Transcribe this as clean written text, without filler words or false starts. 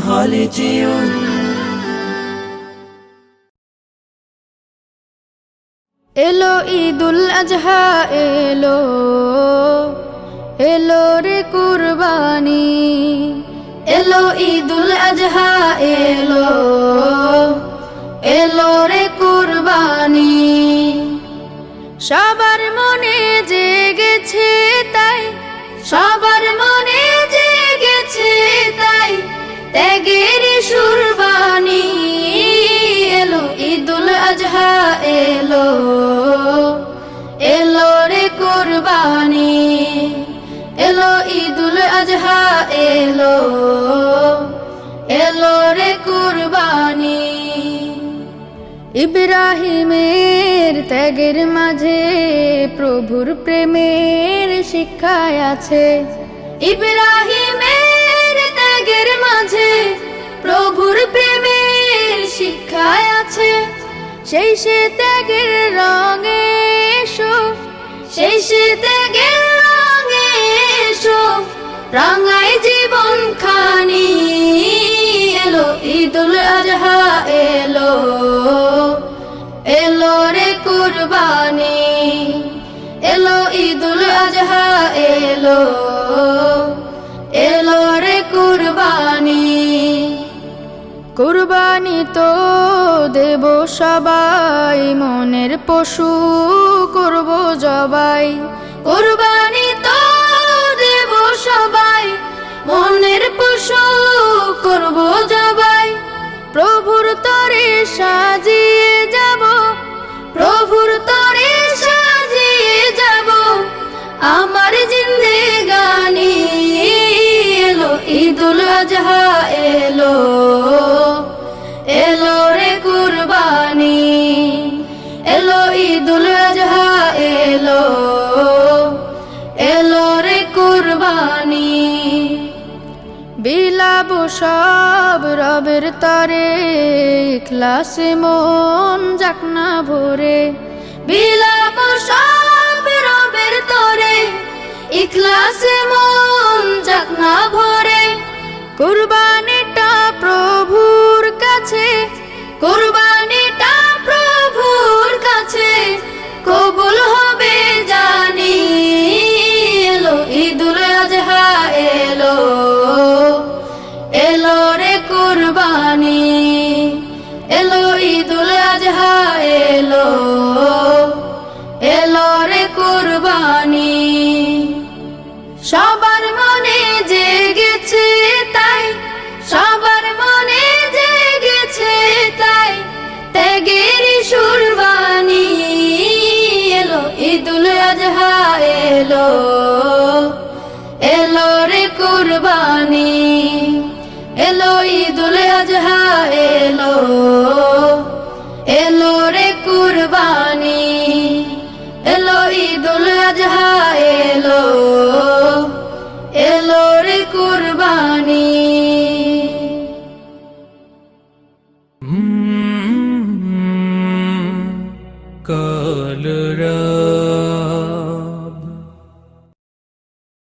خالدون এলো ঈদুল আজহা এলো এলো রে কুরবানি এলো ঈদুল আজহা এলো এলো রে কুরবানি সবার মনে জেগেছে তাই সবার মনে জেগেছে তাই ত্যাগের সুরবানি এলো ঈদুল আজহা এলো এলো রে কুরবানি এলো ঈদুল আজহা এলো এলো রে কুরবানি ইব্রাহিমের ত্যাগের মাঝে প্রভুর প্রেমের শিক্ষায় আছে ইব্রাহিমের ত্যাগের মাঝে প্রভুর প্রেমের শিক্ষায় আছে সেই সে ত্যাগের রঙে এসো সেই সে ত্যাগের রঙে এসো রাঙায় জীবন খানি এলো ঈদুল আজহা এলো এলো রে কুরবানি এলো ঈদুল আজহা এলো এলো রে কুরবানি কুরবানি তো দেব সবাই মনের পশু করব জবাই কুরবানি তো দেব সবাই মনের পশু করব জবাই প্রভুর তরে সাজিয়ে যাব প্রভুর তরে সাজিয়ে যাব আমার জিন্দেগানি এলো ঈদুল আজহা এলো এলো রে কুরবানি এলো ঈদুল আজহা এলো এলো রে কুরবানি বিলাব সব রবের তরে ইখলাসে মন যাক না ভরে বিলাব সব রবের তরে ইখলাসে মন যাক না ভরে কুরবানিটা প্রভুর কাছে কুরবানিটা প্রভুর কাছে কবুল হবে জানি এলো ঈদুল আজহা এলো এলো রে কুরবানি এলো ঈদুল আজহা এলো এলো রে কুরবানি সবার মনে জেগেছে তাই সবার মনে জেগেছে তাই ত্যাগের সুরবানি এলো ঈদুল আজহা এলো এলো রে কুরবানি এলো ঈদুল আজহা এলো এলো রে কুরবানি এলো ঈদুল আজহা এলো এলো রে কুরবানি কাল